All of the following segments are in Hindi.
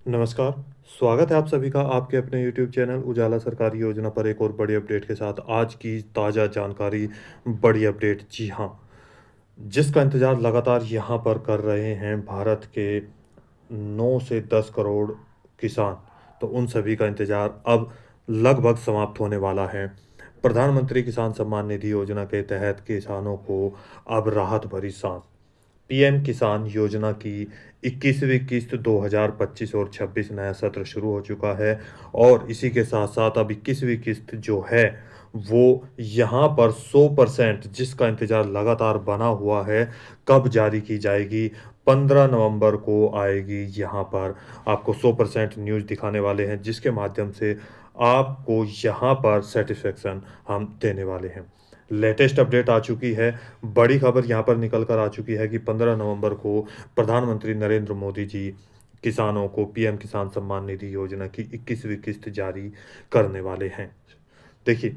नमस्कार, स्वागत है आप सभी का आपके अपने यूट्यूब चैनल उजाला सरकारी योजना पर एक और बड़ी अपडेट के साथ। आज की ताज़ा जानकारी, बड़ी अपडेट, जी हाँ, जिसका इंतज़ार लगातार यहाँ पर कर रहे हैं भारत के 9 से 10 करोड़ किसान, तो उन सभी का इंतज़ार अब लगभग समाप्त होने वाला है। प्रधानमंत्री किसान सम्मान निधि योजना के तहत किसानों को अब राहत भरी सांस। पीएम किसान योजना की 21वीं किस्त 2025 और 26 नया सत्र शुरू हो चुका है और इसी के साथ-साथ अब 21वीं किस्त जो है, वो यहाँ पर 100% जिसका इंतज़ार लगातार बना हुआ है, कब जारी की जाएगी? 15 नवंबर को आएगी। यहाँ पर आपको 100% न्यूज़ दिखाने वाले हैं, जिसके माध्यम से आपको यहाँ पर सैटिस्फैक्शन हम देने वाले हैं। लेटेस्ट अपडेट आ चुकी है, बड़ी खबर यहाँ पर निकल कर आ चुकी है कि 15 नवंबर को प्रधानमंत्री नरेंद्र मोदी जी किसानों को पीएम किसान सम्मान निधि योजना की 21वीं किस्त जारी करने वाले हैं। देखिए,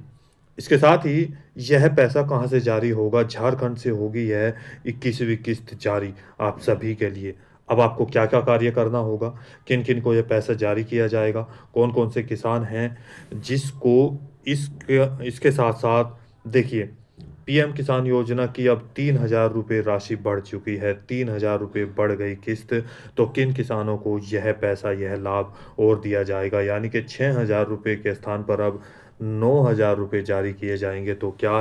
इसके साथ ही यह पैसा कहाँ से जारी होगा? झारखंड से होगी यह 21वीं किस्त जारी आप सभी के लिए। अब आपको क्या-क्या कार्य करना होगा? किन-किन को यह पैसा जारी किया जाएगा? कौन-कौन से किसान हैं जिसको इसके साथ-साथ देखिए, पीएम किसान योजना की अब 3,000 रुपए राशि बढ़ चुकी है, 3,000 रुपए बढ़ गई किस्त, तो किन किसानों को यह पैसा, यह लाभ और दिया जाएगा? यानी कि 6,000 रुपए के स्थान पर अब 9,000 रुपए जारी किए जाएँगे। तो क्या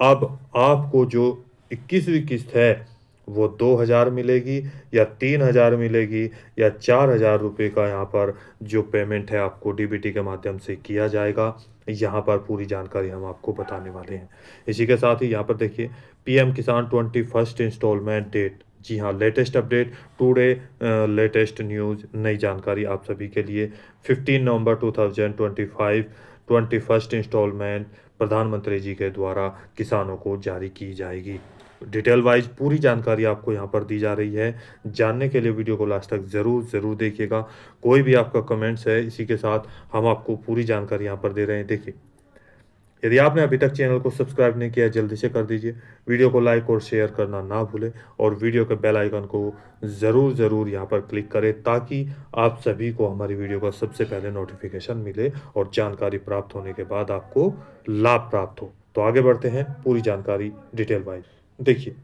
अब आपको जो 21वीं किस्त है, वो 2,000 मिलेगी या 3,000 मिलेगी या 4,000 रुपए का यहाँ पर जो पेमेंट है आपको डीबीटी के माध्यम से किया जाएगा? यहाँ पर पूरी जानकारी हम आपको बताने वाले हैं। इसी के साथ ही यहाँ पर देखिए, पीएम किसान 21st इंस्टॉलमेंट डेट, जी हाँ, latest update today, latest news, नई जानकारी आप सभी के लिए। 15 नवंबर 2025 21st इंस्टॉलमेंट प्रधानमंत्री जी के द्वारा किसानों को जारी की जाएगी। डिटेल वाइज पूरी जानकारी आपको यहाँ पर दी जा रही है। जानने के लिए वीडियो को लास्ट तक ज़रूर देखिएगा। कोई भी आपका कमेंट्स है, इसी के साथ हम आपको पूरी जानकारी यहाँ पर दे रहे हैं। देखिए, यदि आपने अभी तक चैनल को सब्सक्राइब नहीं किया है, जल्दी से कर दीजिए। वीडियो को लाइक और शेयर करना ना भूलें और वीडियो के बेल आइकन को ज़रूर यहाँ पर क्लिक करें, ताकि आप सभी को हमारी वीडियो का सबसे पहले नोटिफिकेशन मिले और जानकारी प्राप्त होने के बाद आपको लाभ प्राप्त हो। तो आगे बढ़ते हैं, पूरी जानकारी डिटेल वाइज। देखिए,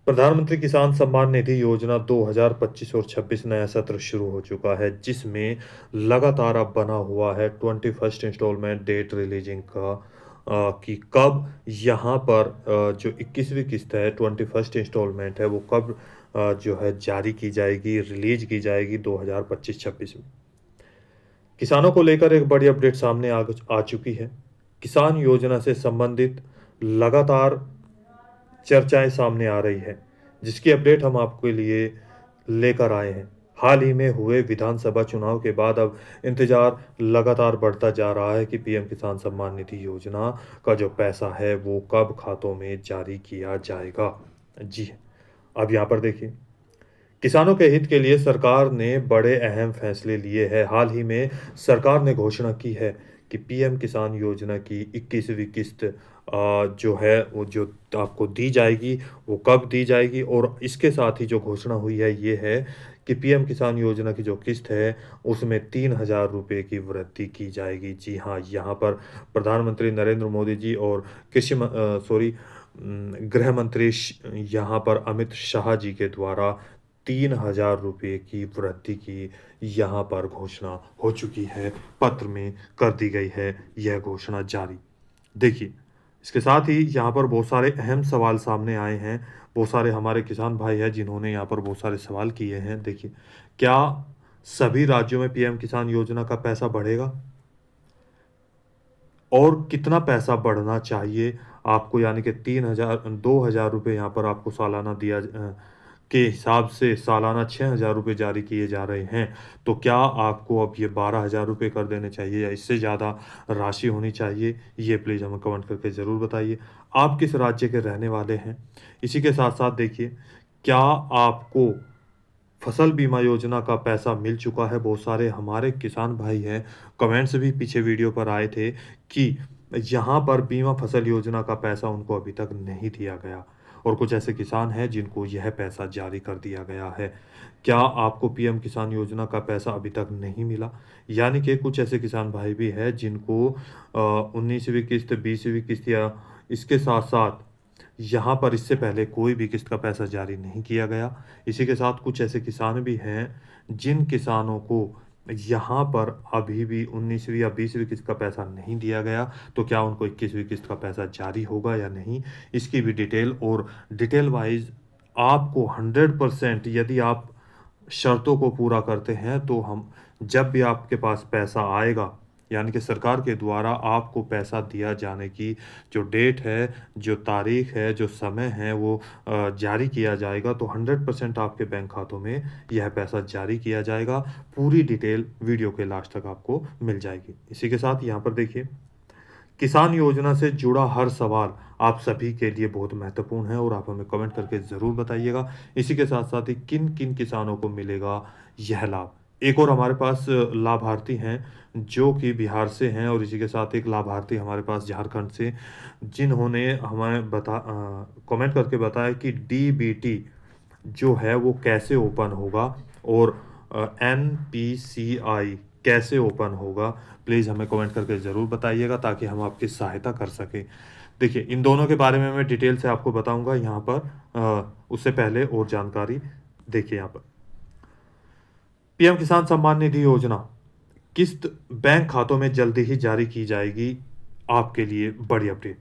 प्रधानमंत्री किसान सम्मान निधि योजना 2025 और 26 नया सत्र शुरू हो चुका है, जिसमें लगातार अब बना हुआ है 21st इंस्टॉलमेंट डेट रिलीजिंग का, कि कब यहाँ पर जो 21वीं किस्त है, 21st इंस्टॉलमेंट है, वो कब जो है जारी की जाएगी, रिलीज की जाएगी 2025-26 में। किसानों को लेकर एक बड़ी अपडेट सामने आ चुकी है। किसान योजना से संबंधित लगातार चर्चाएँ सामने आ रही हैं, जिसकी अपडेट हम आपके लिए लेकर आए हैं। हाल ही में हुए विधानसभा चुनाव के बाद अब इंतज़ार लगातार बढ़ता जा रहा है कि पीएम किसान सम्मान निधि योजना का जो पैसा है, वो कब खातों में जारी किया जाएगा। जी, अब यहाँ पर देखिए, किसानों के हित के लिए सरकार ने बड़े अहम फैसले लिए हैं। हाल ही में सरकार ने घोषणा की है कि पीएम किसान योजना की 21वीं किस्त जो है, वो जो आपको दी जाएगी, वो कब दी जाएगी, और इसके साथ ही जो घोषणा हुई है, ये है कि पीएम किसान योजना की जो किस्त है, उसमें 3,000 रुपए की वृद्धि की जाएगी। जी हाँ, यहाँ पर प्रधानमंत्री नरेंद्र मोदी जी और गृह मंत्री यहाँ पर अमित शाह जी के द्वारा 3,000 रुपए की वृद्धि की यहाँ पर घोषणा हो चुकी है। पत्र में कर दी गई है यह घोषणा जारी। देखिए, इसके साथ ही यहाँ पर बहुत सारे अहम सवाल सामने आए हैं। बहुत सारे हमारे किसान भाई हैं जिन्होंने यहाँ पर बहुत सारे सवाल किए हैं। देखिए, क्या सभी राज्यों में पीएम किसान योजना का पैसा बढ़ेगा? और कितना पैसा बढ़ना चाहिए आपको? यानी कि 3,000 2,000 रुपए यहाँ पर आपको सालाना के हिसाब से सालाना 6,000 रुपए जारी किए जा रहे हैं। तो क्या आपको अब ये 12,000 रुपए कर देने चाहिए या इससे ज़्यादा राशि होनी चाहिए? ये प्लीज़ हमें कमेंट करके ज़रूर बताइए। आप किस राज्य के रहने वाले हैं? इसी के साथ-साथ देखिए, क्या आपको फसल बीमा योजना का पैसा मिल चुका है? बहुत सारे हमारे किसान भाई हैं, कमेंट्स भी पीछे वीडियो पर आए थे कि यहाँ पर बीमा फसल योजना का पैसा उनको अभी तक नहीं दिया गया, और कुछ ऐसे किसान हैं जिनको यह पैसा जारी कर दिया गया है। क्या आपको पीएम किसान योजना का पैसा अभी तक नहीं मिला? यानी कि कुछ ऐसे किसान भाई भी हैं जिनको 19वीं किस्त, 20वीं किस्त या इसके साथ-साथ यहाँ पर इससे पहले कोई भी किस्त का पैसा जारी नहीं किया गया। इसी के साथ कुछ ऐसे किसान भी हैं, जिन किसानों को यहाँ पर अभी भी 19वीं या 20वीं किस्त का पैसा नहीं दिया गया, तो क्या उनको 21वीं किस्त का पैसा जारी होगा या नहीं? इसकी भी डिटेल और डिटेल वाइज़ आपको 100% यदि आप शर्तों को पूरा करते हैं, तो हम जब भी आपके पास पैसा आएगा, यानी कि सरकार के द्वारा आपको पैसा दिया जाने की जो डेट है, जो तारीख है, जो समय है, वो जारी किया जाएगा, तो 100% आपके बैंक खातों में यह पैसा जारी किया जाएगा। पूरी डिटेल वीडियो के लास्ट तक आपको मिल जाएगी। इसी के साथ यहाँ पर देखिए, किसान योजना से जुड़ा हर सवाल आप सभी के लिए बहुत महत्वपूर्ण है और आप हमें कमेंट करके ज़रूर बताइएगा। इसी के साथ-साथ ही किन-किन किसानों को मिलेगा यह लाभ? एक और हमारे पास लाभार्थी हैं, जो कि बिहार से हैं और इसी के साथ एक लाभार्थी हमारे पास झारखंड से, जिन्होंने हमें कमेंट करके बताया कि डीबीटी जो है वो कैसे ओपन होगा और एनपीसीआई कैसे ओपन होगा? प्लीज़ हमें कमेंट करके ज़रूर बताइएगा ताकि हम आपकी सहायता कर सकें। देखिए, इन दोनों के बारे में मैं डिटेल से आपको बताऊँगा यहाँ पर। उससे पहले और जानकारी देखिए यहाँ पर। पीएम किसान सम्मान निधि योजना, किस्त बैंक खातों में जल्दी ही जारी की जाएगी। आपके लिए बड़ी अपडेट।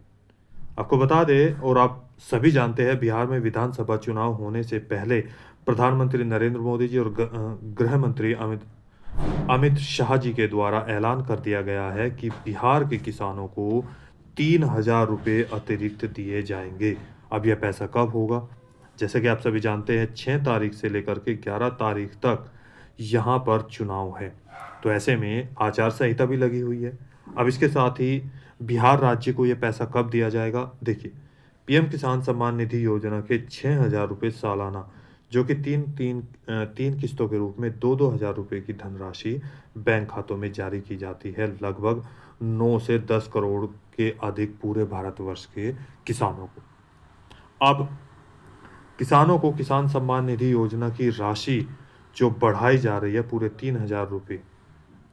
आपको बता दें और आप सभी जानते हैं, बिहार में विधानसभा चुनाव होने से पहले प्रधानमंत्री नरेंद्र मोदी जी और गृह मंत्री अमित शाह जी के द्वारा ऐलान कर दिया गया है कि बिहार के किसानों को 3,000 रुपये अतिरिक्त दिए जाएंगे। अब यह पैसा कब होगा? जैसे कि आप सभी जानते हैं, 6 तारीख से लेकर के 11 तारीख तक यहाँ पर चुनाव है, तो ऐसे में आचार संहिता भी लगी हुई है। अब इसके साथ ही बिहार राज्य को यह पैसा कब दिया जाएगा? देखिए, पीएम किसान सम्मान निधि योजना के 6,000 रुपये सालाना, जो कि तीन किस्तों के रूप में 2-2 हज़ार रुपये की धनराशि बैंक खातों में जारी की जाती है, लगभग 9 से 10 करोड़ के अधिक पूरे भारतवर्ष के किसानों को। अब किसानों को किसान सम्मान निधि योजना की राशि जो बढ़ाई जा रही है पूरे 3,000 रुपये,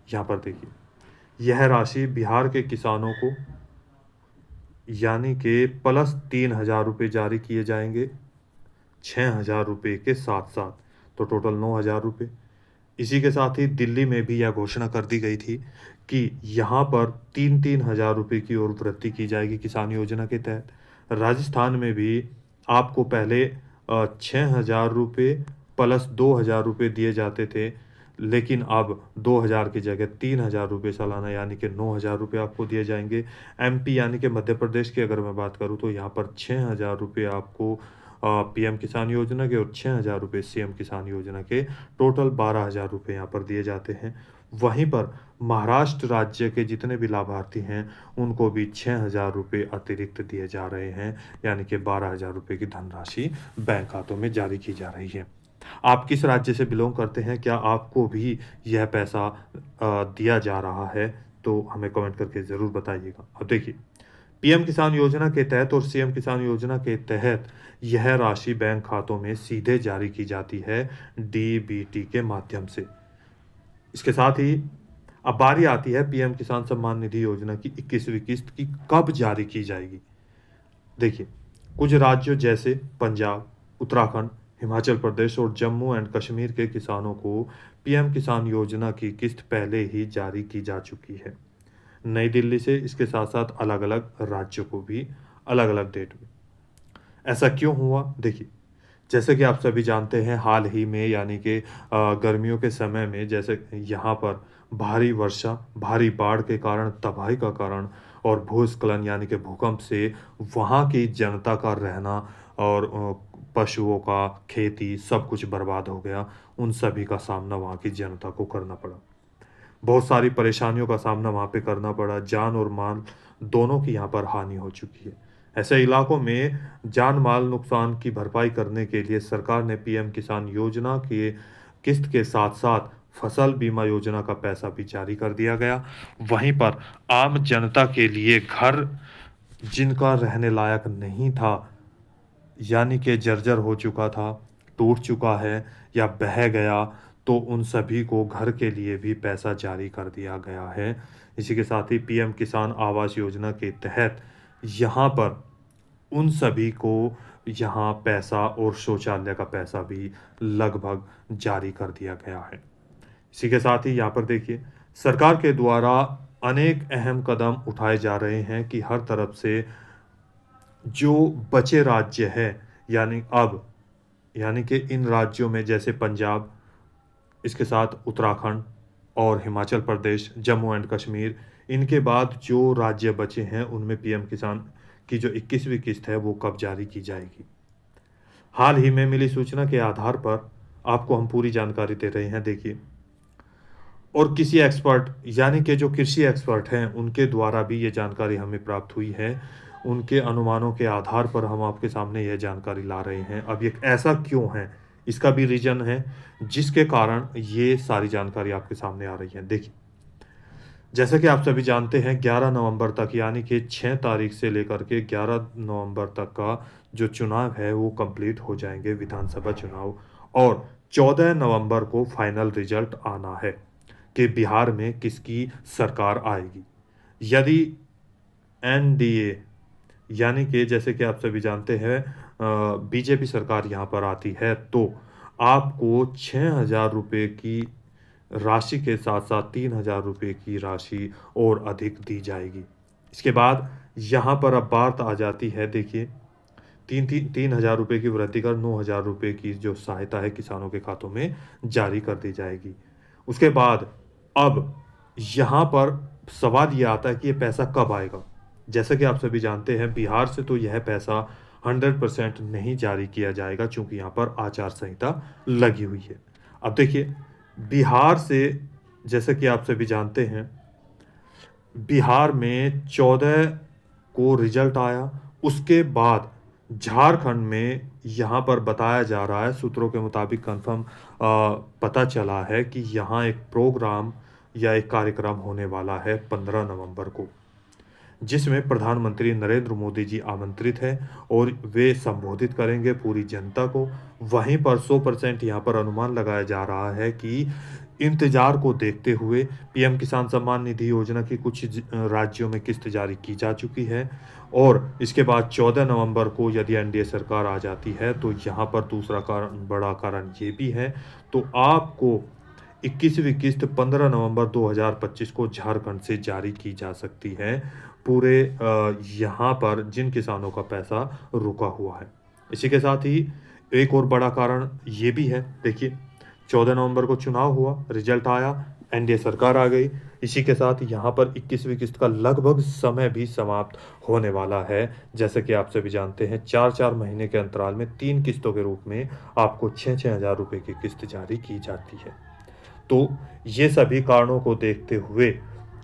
यहाँ पर देखिए, यह राशि बिहार के किसानों को यानी कि प्लस 3,000 रुपये जारी किए जाएंगे 6,000 रुपये के साथ-साथ, तो टोटल 9,000 रुपये। इसी के साथ ही दिल्ली में भी यह घोषणा कर दी गई थी कि यहाँ पर 3-3 हज़ार रुपये की और वृद्धि की जाएगी किसान योजना के तहत। राजस्थान में भी आपको पहले 6,000 रुपये प्लस 2,000 रुपये दिए जाते थे, लेकिन अब 2,000 की जगह 3,000 रुपये सालाना यानी कि 9,000 रुपये आपको दिए जाएंगे। एमपी यानी कि मध्य प्रदेश की अगर मैं बात करूँ, तो यहाँ पर 6,000 रुपये आपको पीएम किसान योजना के और 6,000 रुपये सीएम किसान योजना के, टोटल 12,000 रुपये यहाँ पर दिए जाते हैं। वहीं पर महाराष्ट्र राज्य के जितने भी लाभार्थी हैं, उनको भी 6,000 रुपये अतिरिक्त दिए जा रहे हैं, यानी कि 12,000 रुपये की धनराशि बैंक खातों में जारी की जा रही है। आप किस राज्य से बिलोंग करते हैं? क्या आपको भी यह पैसा दिया जा रहा है? तो हमें कमेंट करके ज़रूर बताइएगा। अब देखिए, पीएम किसान योजना के तहत और सीएम किसान योजना के तहत यह राशि बैंक खातों में सीधे जारी की जाती है डीबीटी के माध्यम से। इसके साथ ही अब बारी आती है पीएम किसान सम्मान निधि योजना की 21वीं किस्त की कब जारी की जाएगी। देखिए, कुछ राज्यों जैसे पंजाब, उत्तराखंड, हिमाचल प्रदेश और जम्मू एंड कश्मीर के किसानों को पीएम किसान योजना की किस्त पहले ही जारी की जा चुकी है। नई दिल्ली से इसके साथ-साथ अलग-अलग राज्यों को भी अलग-अलग डेट में। ऐसा क्यों हुआ? देखिए, जैसे कि आप सभी जानते हैं, हाल ही में यानी कि गर्मियों के समय में जैसे यहाँ पर भारी वर्षा, भारी बाढ़ के कारण, तबाही का कारण और भूस्खलन यानी कि भूकंप से वहाँ की जनता का रहना और पशुओं का, खेती सब कुछ बर्बाद हो गया। उन सभी का सामना वहाँ की जनता को करना पड़ा। बहुत सारी परेशानियों का सामना वहाँ पे करना पड़ा, जान और माल दोनों की यहाँ पर हानि हो चुकी है। ऐसे इलाकों में जान-माल नुकसान की भरपाई करने के लिए सरकार ने पीएम किसान योजना के किस्त के साथ-साथ फसल बीमा योजना का पैसा भी जारी कर दिया गया। वहीं पर आम जनता के लिए घर जिनका रहने लायक नहीं था, यानी कि जर्जर हो चुका था, टूट चुका है या बह गया, तो उन सभी को घर के लिए भी पैसा जारी कर दिया गया है। इसी के साथ ही पीएम किसान आवास योजना के तहत यहाँ पर उन सभी को यहाँ पैसा और शौचालय का पैसा भी लगभग जारी कर दिया गया है। इसी के साथ ही यहाँ पर देखिए, सरकार के द्वारा अनेक अहम कदम उठाए जा रहे हैं कि हर तरफ से जो बचे राज्य हैं, यानी कि इन राज्यों में जैसे पंजाब, इसके साथ उत्तराखंड और हिमाचल प्रदेश, जम्मू एंड कश्मीर, इनके बाद जो राज्य बचे हैं उनमें पीएम किसान की जो 21वीं किस्त है वो कब जारी की जाएगी। हाल ही में मिली सूचना के आधार पर आपको हम पूरी जानकारी दे रहे हैं। देखिए, और किसी एक्सपर्ट यानी कि जो कृषि एक्सपर्ट हैं उनके द्वारा भी ये जानकारी हमें प्राप्त हुई है। उनके अनुमानों के आधार पर हम आपके सामने यह जानकारी ला रहे हैं। अब ये ऐसा क्यों है, इसका भी रीज़न है जिसके कारण ये सारी जानकारी आपके सामने आ रही है। देखिए, जैसा कि आप सभी जानते हैं 11 नवंबर तक यानी कि 6 तारीख से लेकर के 11 नवंबर तक का जो चुनाव है वो कंप्लीट हो जाएंगे, विधानसभा चुनाव, और 14 नवंबर को फाइनल रिजल्ट आना है कि बिहार में किसकी सरकार आएगी। यदि एनडीए यानी कि जैसे कि आप सभी जानते हैं बीजेपी सरकार यहाँ पर आती है तो आपको 6,000 रुपये की राशि के साथ साथ 3,000 रुपये की राशि और अधिक दी जाएगी। इसके बाद यहाँ पर अब बात आ जाती है, देखिए, 3,000 रुपये की वृद्धि कर 9,000 रुपये की जो सहायता है किसानों के खातों में जारी कर दी जाएगी। उसके बाद अब यहाँ पर सवाल ये आता है कि ये पैसा कब आएगा। जैसा कि आप सभी जानते हैं बिहार से तो यह पैसा 100% नहीं जारी किया जाएगा, चूँकि यहाँ पर आचार संहिता लगी हुई है। अब देखिए, बिहार से जैसा कि आप सभी जानते हैं बिहार में 14 को रिजल्ट आया। उसके बाद झारखंड में यहाँ पर बताया जा रहा है, सूत्रों के मुताबिक कंफर्म पता चला है कि यहाँ एक प्रोग्राम या एक कार्यक्रम होने वाला है 15 नवंबर को, जिसमें प्रधानमंत्री नरेंद्र मोदी जी आमंत्रित हैं और वे संबोधित करेंगे पूरी जनता को। वहीं पर 100% यहाँ पर अनुमान लगाया जा रहा है कि इंतजार को देखते हुए पीएम किसान सम्मान निधि योजना की कुछ राज्यों में किस्त जारी की जा चुकी है, और इसके बाद 14 नवंबर को यदि एनडीए सरकार आ जाती है तो यहाँ पर दूसरा कारण, बड़ा कारण ये भी है, तो आपको 21वीं किस्त 15 नवंबर 2025 को झारखंड से जारी की जा सकती है, पूरे यहाँ पर जिन किसानों का पैसा रुका हुआ है। इसी के साथ ही एक और बड़ा कारण ये भी है, देखिए, 14 नवंबर को चुनाव हुआ, रिजल्ट आया, एनडीए सरकार आ गई। इसी के साथ यहाँ पर 21वीं किस्त का लगभग समय भी समाप्त होने वाला है। जैसे कि आप सभी जानते हैं 4-4 महीने के अंतराल में 3 किस्तों के रूप में आपको 6-6 हज़ार रुपये की किस्त जारी की जाती है। तो ये सभी कारणों को देखते हुए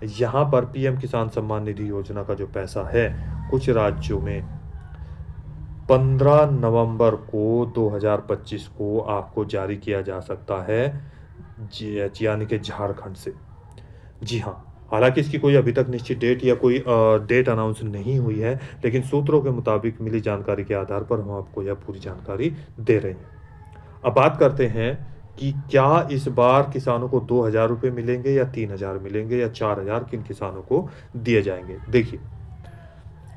यहाँ पर पीएम किसान सम्मान निधि योजना का जो पैसा है कुछ राज्यों में 15 नवंबर को 2025 को आपको जारी किया जा सकता है, यानी कि झारखंड से। जी हाँ, हालांकि इसकी कोई अभी तक निश्चित डेट या कोई डेट अनाउंस नहीं हुई है, लेकिन सूत्रों के मुताबिक मिली जानकारी के आधार पर हम आपको यह पूरी जानकारी दे रहे हैं। अब बात करते हैं कि क्या इस बार किसानों को 2,000 रुपये मिलेंगे या 3,000 मिलेंगे या 4,000 किन किसानों को दिए जाएंगे। देखिए,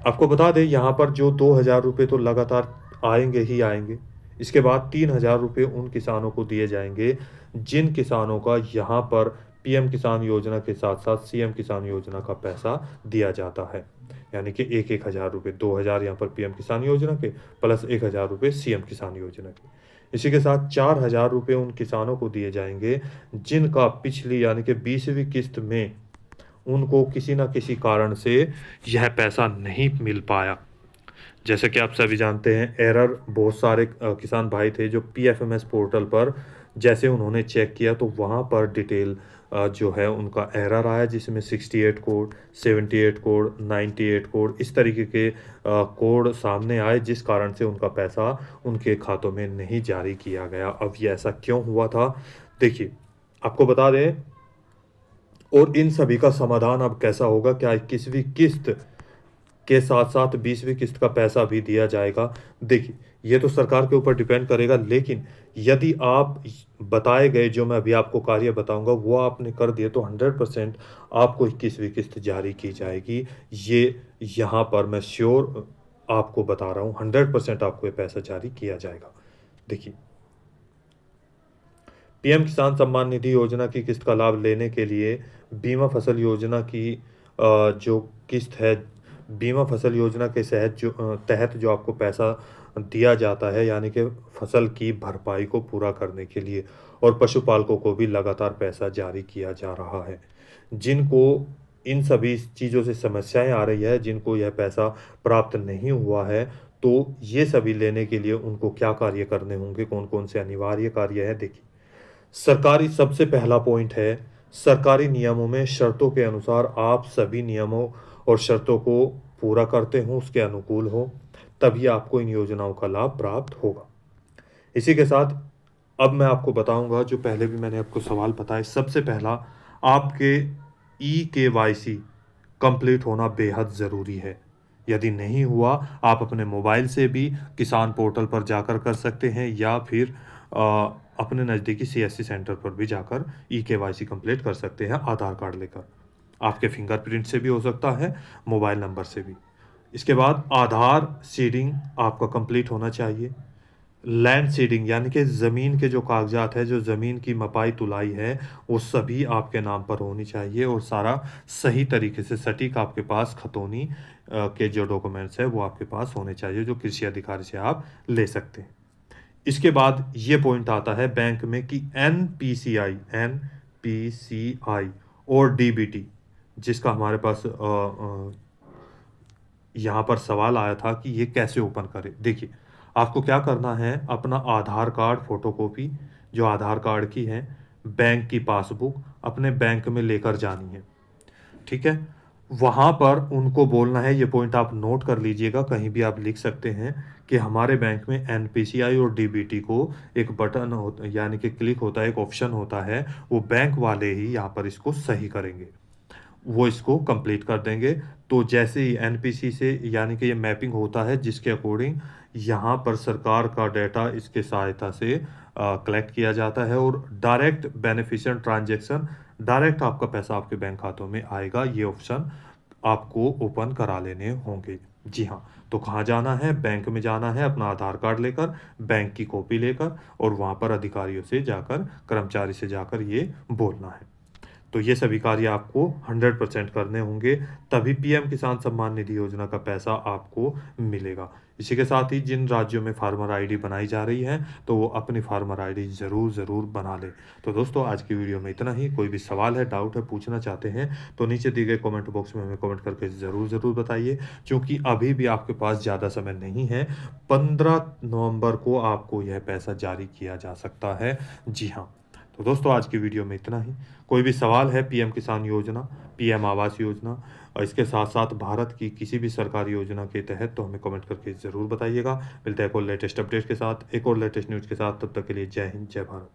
आपको बता दें यहाँ पर जो 2,000 रुपये तो लगातार आएंगे ही आएंगे। इसके बाद 3,000 रुपये उन किसानों को दिए जाएंगे जिन किसानों का यहाँ पर पीएम किसान योजना के साथ साथ सीएम किसान योजना का पैसा दिया जाता है, यानी कि 1-1 हज़ार रुपये, 2,000 यहाँ पर पीएम किसान योजना के प्लस 1,000 रुपये सीएम किसान योजना के। इसी के साथ 4,000 रुपये उन किसानों को दिए जाएंगे जिनका पिछली यानी कि 20वीं किस्त में उनको किसी न किसी कारण से यह पैसा नहीं मिल पाया। जैसे कि आप सभी जानते हैं एरर, बहुत सारे किसान भाई थे जो पीएफएमएस पोर्टल पर जैसे उन्होंने चेक किया तो वहाँ पर डिटेल जो है उनका एरर आया, जिसमें 68 कोड, 78 कोड, 98 कोड इस तरीके के कोड सामने आए, जिस कारण से उनका पैसा उनके खातों में नहीं जारी किया गया। अब ये ऐसा क्यों हुआ था, देखिए, आपको बता दें, और इन सभी का समाधान अब कैसा होगा, क्या 21वीं किस्त के साथ-साथ 20वीं किस्त का पैसा भी दिया जाएगा। देखिए, ये तो सरकार के ऊपर डिपेंड करेगा, लेकिन यदि आप बताए गए जो मैं अभी आपको कार्य बताऊँगा वो आपने कर दिए तो 100% आपको 21वीं किस्त जारी की जाएगी। ये यहाँ पर मैं श्योर आपको बता रहा हूँ, 100% आपको ये पैसा जारी किया जाएगा। देखिए, पीएम किसान सम्मान निधि योजना की किस्त का लाभ लेने के लिए बीमा फसल योजना की जो किस्त है, बीमा फसल योजना के तहत जो आपको पैसा दिया जाता है, यानी कि फसल की भरपाई को पूरा करने के लिए, और पशुपालकों को भी लगातार पैसा जारी किया जा रहा है। जिनको इन सभी चीज़ों से समस्याएँ आ रही है, जिनको यह पैसा प्राप्त नहीं हुआ है, तो ये सभी लेने के लिए उनको क्या कार्य करने होंगे, कौन-कौन से अनिवार्य कार्य हैं, देखिए। सरकारी सबसे पहला पॉइंट है, सरकारी नियमों में शर्तों के अनुसार आप सभी नियमों और शर्तों को पूरा करते हो, उसके अनुकूल हो, तभी आपको इन योजनाओं का लाभ प्राप्त होगा। इसी के साथ अब मैं आपको बताऊँगा, जो पहले भी मैंने आपको सवाल बताए, सबसे पहला आपके ई-केवाईसी कंप्लीट होना बेहद ज़रूरी है। यदि नहीं हुआ, आप अपने मोबाइल से भी किसान पोर्टल पर जाकर कर सकते हैं, या फिर अपने नज़दीकी सीएससी सेंटर पर भी जाकर ई-केवाईसी कंप्लीट कर सकते हैं आधार कार्ड लेकर। आपके फिंगरप्रिंट से भी हो सकता है, मोबाइल नंबर से भी। इसके बाद आधार सीडिंग आपका कंप्लीट होना चाहिए। लैंड सीडिंग यानी कि ज़मीन के जो कागज़ात हैं, जो ज़मीन की मपाई-तुलाई है, वो सभी आपके नाम पर होनी चाहिए, और सारा सही तरीके से सटीक आपके पास खतौनी के जो डॉक्यूमेंट्स हैं, वो आपके पास होने चाहिए, जो कृषि अधिकारी से आप ले सकते हैं। इसके बाद ये पॉइंट आता है बैंक में कि एनपीसीआई और डीबीटी, जिसका हमारे पास यहाँ पर सवाल आया था कि ये कैसे ओपन करें। देखिए, आपको क्या करना है, अपना आधार कार्ड फ़ोटोकॉपी जो आधार कार्ड की है, बैंक की पासबुक अपने बैंक में लेकर जानी है, ठीक है? वहाँ पर उनको बोलना है, ये पॉइंट आप नोट कर लीजिएगा, कहीं भी आप लिख सकते हैं कि हमारे बैंक में एनपीसीआई और डीबीटी को एक बटन हो, यानी कि क्लिक होता है, एक ऑप्शन होता है, वो बैंक वाले ही यहाँ पर इसको सही करेंगे। वो इसको कंप्लीट कर देंगे। तो जैसे ही एनपीसी से, यानी कि ये मैपिंग होता है, जिसके अकॉर्डिंग यहाँ पर सरकार का डेटा इसके सहायता से कलेक्ट किया जाता है, और डायरेक्ट बेनिफिशिएंट ट्रांज़ैक्शन, डायरेक्ट आपका पैसा आपके बैंक खातों में आएगा। ये ऑप्शन आपको ओपन करा लेने होंगे। जी हाँ, तो कहाँ जाना है? बैंक में जाना है, अपना आधार कार्ड लेकर, बैंक की कॉपी लेकर, और वहाँ पर अधिकारियों से जाकर, कर्मचारी से जाकर ये बोलना है। तो ये सभी कार्य आपको 100% करने होंगे, तभी पीएम किसान सम्मान निधि योजना का पैसा आपको मिलेगा। इसी के साथ ही जिन राज्यों में फार्मर आईडी बनाई जा रही है, तो वो अपनी फार्मर आईडी ज़रूर बना लें। तो दोस्तों, आज की वीडियो में इतना ही। कोई भी सवाल है, डाउट है, पूछना चाहते हैं, तो नीचे दिए गए कमेंट बॉक्स में हमें कमेंट करके ज़रूर बताइए, क्योंकि अभी भी आपके पास ज़्यादा समय नहीं है। 15 नवंबर को आपको यह पैसा जारी किया जा सकता है। जी हाँ। तो दोस्तों, आज की वीडियो में इतना ही। कोई भी सवाल है पीएम किसान योजना, पीएम आवास योजना और इसके साथ-साथ भारत की किसी भी सरकारी योजना के तहत, तो हमें कमेंट करके ज़रूर बताइएगा। मिलते हैं एक और लेटेस्ट अपडेट के साथ, एक और लेटेस्ट न्यूज़ के साथ। तब तक के लिए जय हिंद, जय भारत।